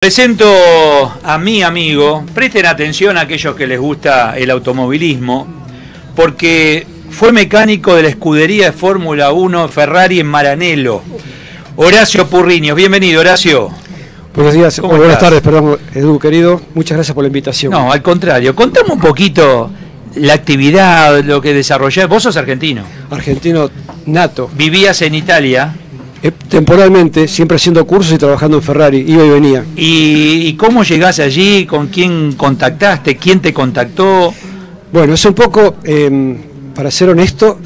Presento a mi amigo, presten atención a aquellos que les gusta el automovilismo, porque fue mecánico de la escudería de Fórmula 1 Ferrari en Maranello, Horacio Purriños. Bienvenido, Horacio. Buenos días, buenas tardes, perdón, Edu, querido. Muchas gracias por la invitación. No, al contrario. Contame un poquito la actividad, lo que desarrollás. Vos sos argentino. Argentino nato. Vivías en Italia. Temporalmente, siempre haciendo cursos y trabajando en Ferrari, iba y venía. ¿Y cómo llegás allí? ¿Con quién contactaste? ¿Quién te contactó? Bueno, es un poco, para ser honesto,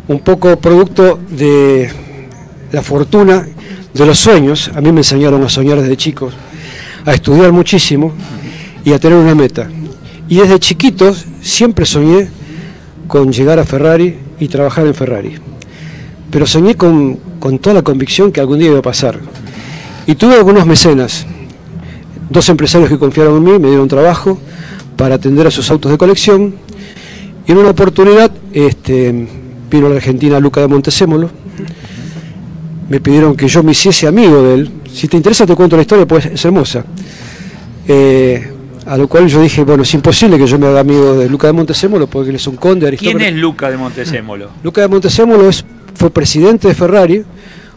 un poco producto de la fortuna, de los sueños. A mí me enseñaron a soñar desde chicos, a estudiar muchísimo y a tener una meta. Y desde chiquitos siempre soñé con llegar a Ferrari y trabajar en Ferrari. Pero soñé con toda la convicción que algún día iba a pasar. Y tuve algunos mecenas, dos empresarios que confiaron en mí, me dieron trabajo para atender a sus autos de colección. Y en una oportunidad vino a la Argentina Luca de Montezemolo, me pidieron que yo me hiciese amigo de él. Si te interesa te cuento la historia, pues es hermosa. A lo cual yo dije, bueno, es imposible que yo me haga amigo de Luca de Montezemolo porque él es un conde aristócrata. ¿Quién es Luca de Montezemolo? Luca de Montezemolo fue presidente de Ferrari,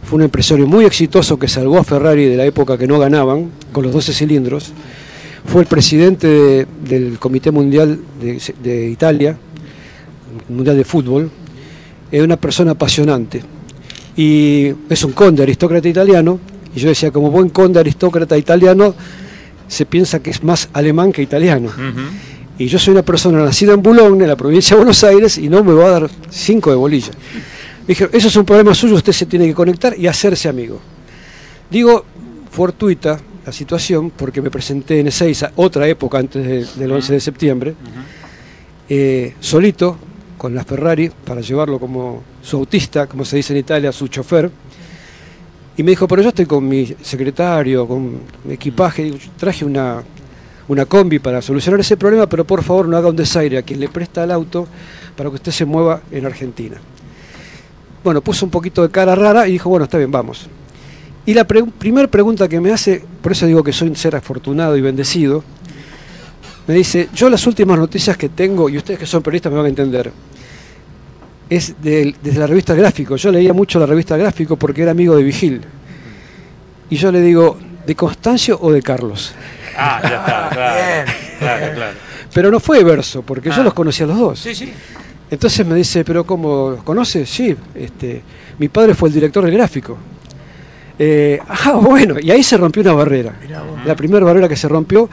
fue un empresario muy exitoso que salvó a Ferrari de la época que no ganaban, con los 12 cilindros. Fue el presidente del Comité Mundial de Italia, Mundial de Fútbol. Es una persona apasionante. Y es un conde aristócrata italiano, y yo decía, como buen conde aristócrata italiano, se piensa que es más alemán que italiano. Y yo soy una persona nacida en Boulogne, en la provincia de Buenos Aires, y no me va a dar 5 de bolilla. Dije, eso es un problema suyo, usted se tiene que conectar y hacerse amigo. Digo, fortuita la situación, porque me presenté en Ezeiza, otra época antes del 11 de septiembre, solito, con la Ferrari, para llevarlo como su autista, como se dice en Italia, su chofer. Y me dijo, pero yo estoy con mi secretario, con mi equipaje, digo, traje una combi para solucionar ese problema, pero por favor no haga un desaire a quien le presta el auto para que usted se mueva en Argentina. Bueno, puso un poquito de cara rara y dijo, bueno, está bien, vamos. Y la primera pregunta que me hace, por eso digo que soy un ser afortunado y bendecido, me dice, yo las últimas noticias que tengo, y ustedes que son periodistas me van a entender, es desde la revista Gráfico. Yo leía mucho la revista Gráfico porque era amigo de Vigil. Y yo le digo, ¿de Constancio o de Carlos? Ah, ya está, claro. Pero no fue verso, porque yo los conocía a los dos. Sí, sí. Entonces me dice, ¿pero cómo los conoces? Sí, mi padre fue el director del Gráfico. Bueno, y ahí se rompió una barrera. La primera barrera que se rompió.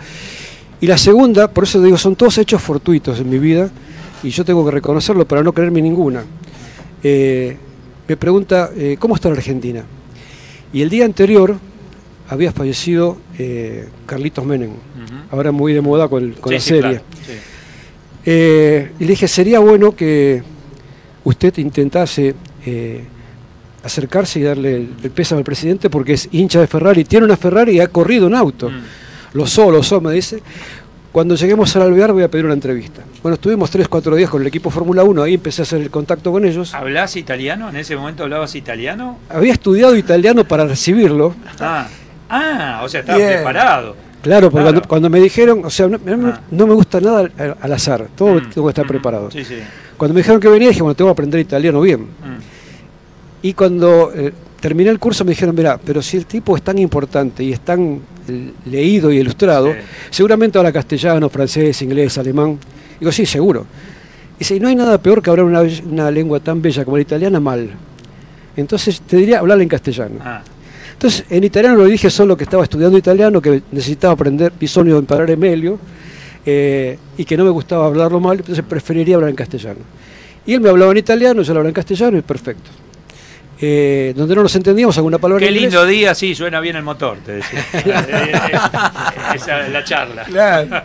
Y la segunda, por eso digo, son todos hechos fortuitos en mi vida, y yo tengo que reconocerlo para no creerme ninguna. Me pregunta, ¿cómo está la Argentina? Y el día anterior había fallecido Carlitos Menem, ahora muy de moda con la serie. Claro, sí. Y le dije, sería bueno que usted intentase acercarse y darle el pésame al presidente porque es hincha de Ferrari, tiene una Ferrari y ha corrido un auto. Lo so, me dice. Cuando lleguemos al Alvear voy a pedir una entrevista. Bueno, estuvimos 3-4 días con el equipo Fórmula 1, ahí empecé a hacer el contacto con ellos. ¿Hablás italiano? ¿En ese momento hablabas italiano? Había estudiado italiano para recibirlo. O sea, estabas preparado. Claro, porque cuando me dijeron, o sea, no me gusta nada al azar, todo tengo que estar preparado. Sí, sí. Cuando me dijeron que venía, dije, bueno, tengo que aprender italiano bien. Y cuando terminé el curso me dijeron, mirá, pero si el tipo es tan importante y es tan leído y ilustrado, seguramente habla castellano, francés, inglés, alemán. Digo, sí, seguro. Dice, y no hay nada peor que hablar una lengua tan bella como la italiana mal. Entonces te diría hablarla en castellano. Entonces, en italiano le dije solo que estaba estudiando italiano, que necesitaba aprender bisogno de imparare meglio, y que no me gustaba hablarlo mal, entonces preferiría hablar en castellano. Y él me hablaba en italiano, yo le hablaba en castellano, y perfecto. Donde no nos entendíamos, alguna palabra Qué en inglés. lindo día, sí, suena bien el motor, te decía. Esa es la charla. Claro.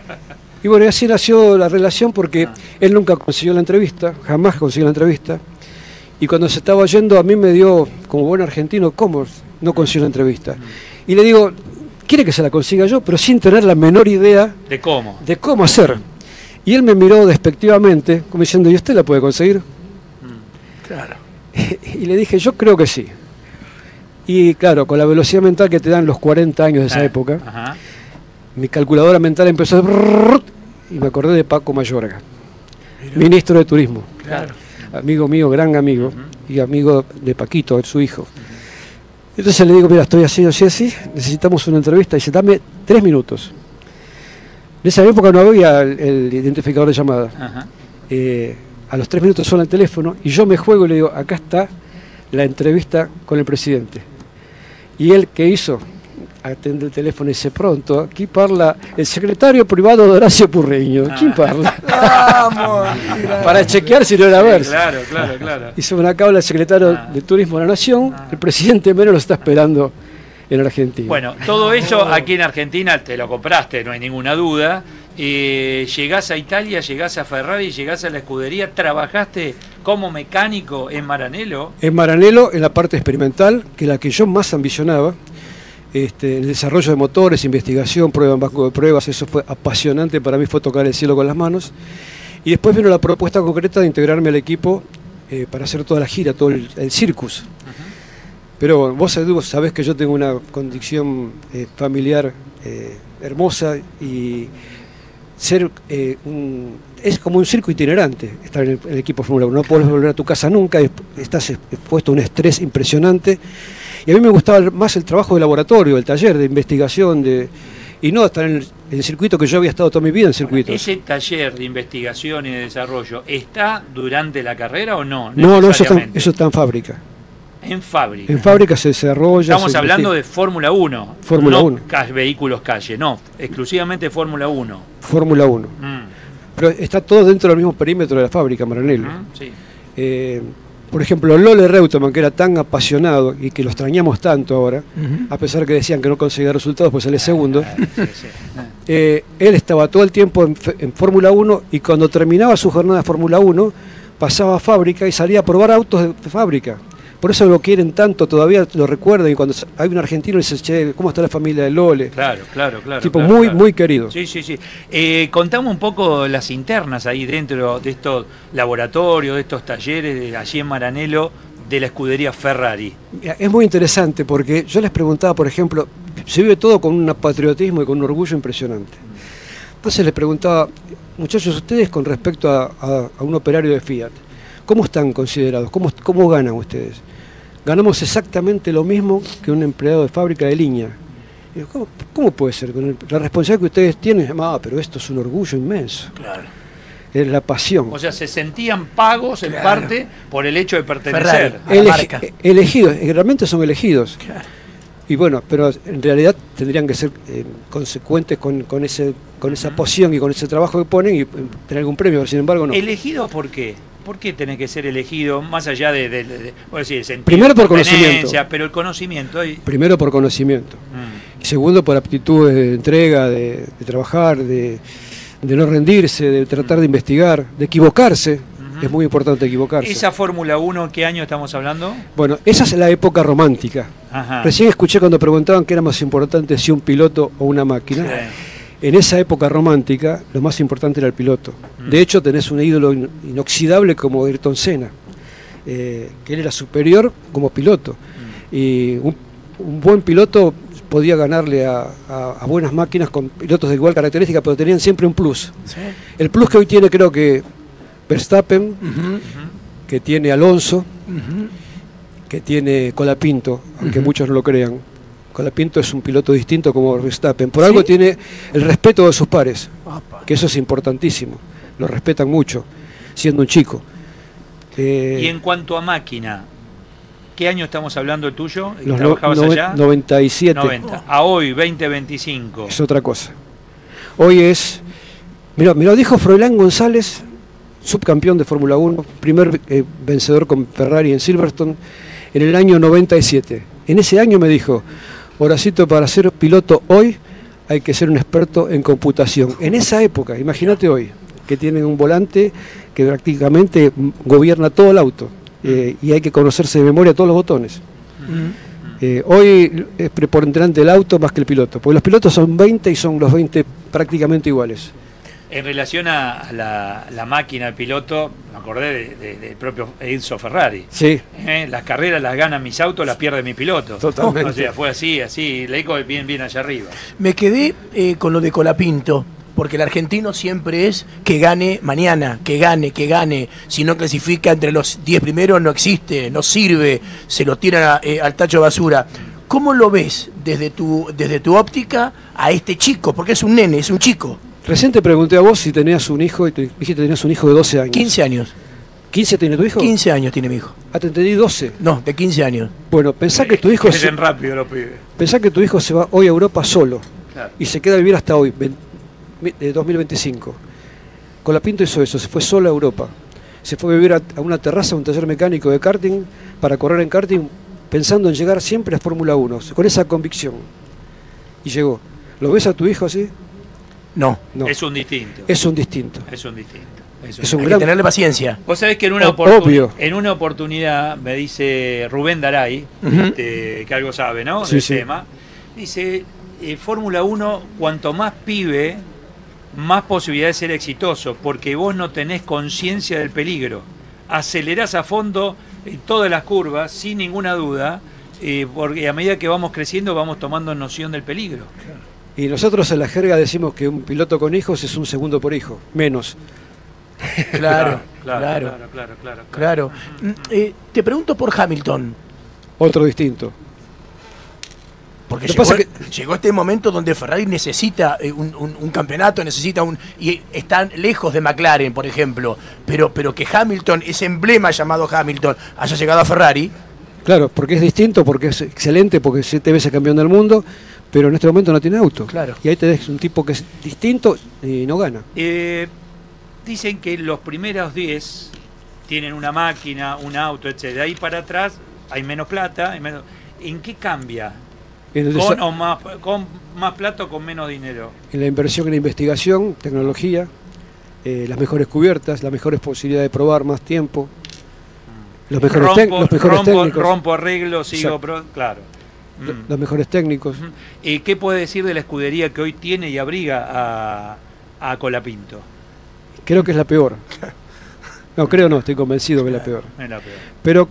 Y bueno, y así nació la relación porque él nunca consiguió la entrevista, jamás consiguió la entrevista. Y cuando se estaba yendo, a mí me dio, como buen argentino, ¿cómo no consiguió la entrevista? Y le digo, quiere que se la consiga yo, pero sin tener la menor idea de cómo hacer. Y él me miró despectivamente, como diciendo, ¿y usted la puede conseguir? Claro. Y le dije, yo creo que sí. Y claro, con la velocidad mental que te dan los 40 años de esa época, mi calculadora mental empezó a... y me acordé de Paco Mayorga, ministro de Turismo. Claro. Amigo mío, gran amigo, y amigo de Paquito, su hijo. Entonces le digo, mira, estoy así, necesitamos una entrevista. Y dice, dame 3 minutos. En esa época no había el identificador de llamada. Ajá. A los 3 minutos suena el teléfono y yo me juego y le digo, acá está la entrevista con el presidente. Y él, ¿qué hizo? Atende el teléfono y dice, pronto, aquí parla el secretario privado de Horacio Purreño. ¿Quién parla? ¡Vamos! Para chequear si no era ver. Claro. Y se me acaba el secretario de Turismo de la Nación, el presidente Menem lo está esperando en Argentina. Bueno, todo eso aquí en Argentina te lo compraste, no hay ninguna duda. Llegás a Italia, llegás a Ferrari, llegás a la escudería, trabajaste como mecánico en Maranello. En Maranello, en la parte experimental, que es la que yo más ambicionaba, el desarrollo de motores, investigación, prueba en banco de pruebas, eso fue apasionante, para mí fue tocar el cielo con las manos. Y después vino la propuesta concreta de integrarme al equipo para hacer toda la gira, todo el circus. Pero vos sabés que yo tengo una condición familiar hermosa y ser es como un circo itinerante estar en el equipo Fórmula 1. No podés volver a tu casa nunca, estás expuesto a un estrés impresionante. Y a mí me gustaba más el trabajo de laboratorio, el taller de investigación, y no estar en el circuito, que yo había estado toda mi vida en circuitos. ¿Ese taller de investigación y de desarrollo está durante la carrera o no? No, eso está en fábrica. En fábrica. En fábrica se desarrolla. Estamos hablando de Fórmula 1. Fórmula 1. Vehículos calle, no, exclusivamente Fórmula 1. Fórmula 1. Pero está todo dentro del mismo perímetro de la fábrica, Maranello. Sí. Por ejemplo, Lole Reutemann, que era tan apasionado y que lo extrañamos tanto ahora, a pesar que decían que no conseguía resultados, pues sale segundo, él estaba todo el tiempo en Fórmula 1 y cuando terminaba su jornada de Fórmula 1 pasaba a fábrica y salía a probar autos de fábrica. Por eso lo quieren tanto, todavía lo recuerdan, y cuando hay un argentino dice, che, ¿cómo está la familia de Lole? Claro. Tipo claro. muy querido. Sí. Contamos un poco las internas ahí dentro de estos laboratorios, de estos talleres allí en Maranello, de la escudería Ferrari. Es muy interesante porque yo les preguntaba, por ejemplo, se vive todo con un patriotismo y con un orgullo impresionante. Entonces les preguntaba, muchachos, ustedes con respecto a un operario de Fiat, ¿cómo están considerados? ¿Cómo ganan ustedes? Ganamos exactamente lo mismo que un empleado de fábrica de línea. Y digo, ¿cómo puede ser? Con la responsabilidad que ustedes tienen, pero esto es un orgullo inmenso. Claro. Es la pasión. O sea, se sentían pagos en parte por el hecho de pertenecer. Elegidos, realmente son elegidos. Claro. Y bueno, pero en realidad tendrían que ser consecuentes con esa posición y con ese trabajo que ponen y tener algún premio, pero sin embargo no. ¿Elegidos por qué? ¿Por qué tenés que ser elegido más allá de primero por conocimiento, pero el conocimiento? Primero por conocimiento. Y segundo por aptitudes de entrega, de trabajar, de no rendirse, de tratar de investigar, de equivocarse. Es muy importante equivocarse. ¿Esa Fórmula 1 qué año estamos hablando? Bueno, esa es la época romántica. Ajá. Recién escuché cuando preguntaban qué era más importante, si un piloto o una máquina. Sí. En esa época romántica, lo más importante era el piloto. De hecho, tenés un ídolo inoxidable como Ayrton Senna, que él era superior como piloto. Y un buen piloto podía ganarle a buenas máquinas con pilotos de igual característica, pero tenían siempre un plus. ¿Sí? El plus que hoy tiene, creo que Verstappen, que tiene Alonso, que tiene Colapinto, aunque muchos no lo crean. Colapinto es un piloto distinto como Verstappen. Por algo tiene el respeto de sus pares, que eso es importantísimo. Lo respetan mucho, siendo un chico. Y en cuanto a máquina, ¿qué año estamos hablando el tuyo? Los ¿Trabajabas allá? 97. 90. A hoy, 2025. Es otra cosa. Hoy es... Mira, me lo dijo Froilán González, subcampeón de Fórmula 1, primer vencedor con Ferrari en Silverstone, en el año 97. En ese año me dijo... Horacito, para ser piloto hoy hay que ser un experto en computación. En esa época, imagínate hoy, que tienen un volante que prácticamente gobierna todo el auto y hay que conocerse de memoria todos los botones. Hoy es preponderante el auto más que el piloto, porque los pilotos son 20 y son los 20 prácticamente iguales. En relación a la máquina, el piloto, me acordé del propio Enzo Ferrari. Sí. Las carreras las ganan mis autos, las pierde mi piloto. Totalmente. O sea, fue así, le digo bien allá arriba. Me quedé con lo de Colapinto, porque el argentino siempre es que gane mañana, que gane. Si no clasifica entre los 10 primeros no existe, no sirve, se lo tiran al tacho de basura. ¿Cómo lo ves desde tu óptica a este chico? Porque es un nene, es un chico. Recién te pregunté a vos si tenías un hijo y te dijiste que tenías un hijo de 12 años. 15 años. ¿15 tiene tu hijo? 15 años tiene mi hijo. Ah, te entendí 12. No, de 15 años. Bueno, pensá que tu hijo rápido los pibes. Pensá que tu hijo se va hoy a Europa solo. Claro. Y se queda a vivir hasta hoy, 2025. Colapinto hizo eso, se fue solo a Europa. Se fue a vivir a una terraza, a un taller mecánico de karting, para correr en karting, pensando en llegar siempre a Fórmula 1, con esa convicción. Y llegó. ¿Lo ves a tu hijo así? No. Es un distinto. Es un distinto. Es un distinto. Hay que tenerle paciencia. Vos sabés que en una oportunidad me dice Rubén Daray, que algo sabe, ¿no? Sí, del sí. tema. Dice, Fórmula 1, cuanto más pibe, más posibilidad de ser exitoso, porque vos no tenés conciencia del peligro. Acelerás a fondo en todas las curvas, sin ninguna duda, porque a medida que vamos creciendo vamos tomando noción del peligro. Claro. Y nosotros en la jerga decimos que un piloto con hijos es un segundo por hijo, menos. Claro. Te pregunto por Hamilton. Otro distinto. Porque Lo llegó este momento donde Ferrari necesita un campeonato, y están lejos de McLaren, por ejemplo, pero que Hamilton, ese emblema llamado Hamilton, haya llegado a Ferrari. Claro, porque es distinto, porque es excelente, porque es 7 veces campeón del mundo, pero en este momento no tiene auto. Claro. Y ahí tenés un tipo que es distinto y no gana. Dicen que los primeros 10 tienen una máquina, un auto, etc. De ahí para atrás hay menos plata. ¿En qué cambia? ¿Con más plata o con menos dinero? En la inversión en investigación, tecnología, las mejores cubiertas, las mejores posibilidades de probar más tiempo, los mejores técnicos. Rompo arreglos, sigo, claro. Los mejores técnicos. ¿Qué puede decir de la escudería que hoy tiene y abriga a Colapinto? Creo que es la peor. No, creo no, estoy convencido que es la peor. Es la peor. Pero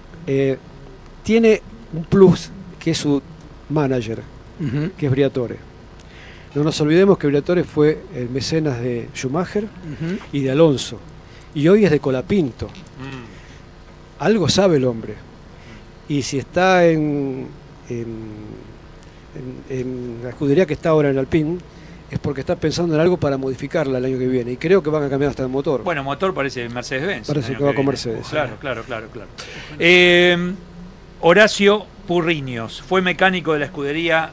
tiene un plus que es su manager, que es Briatore. No nos olvidemos que Briatore fue el mecenas de Schumacher y de Alonso. Y hoy es de Colapinto. Algo sabe el hombre. Y si está en la escudería que está ahora en Alpine, es porque está pensando en algo para modificarla el año que viene. Y creo que van a cambiar hasta el motor. Bueno, motor parece Mercedes-Benz. Parece que va con Mercedes. Claro. Horacio Purriños fue mecánico de la escudería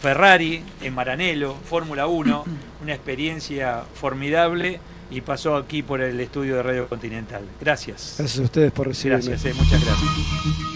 Ferrari en Maranello, Fórmula 1, una experiencia formidable, y pasó aquí por el estudio de Radio Continental. Gracias. Gracias a ustedes por recibirme. Gracias, muchas gracias.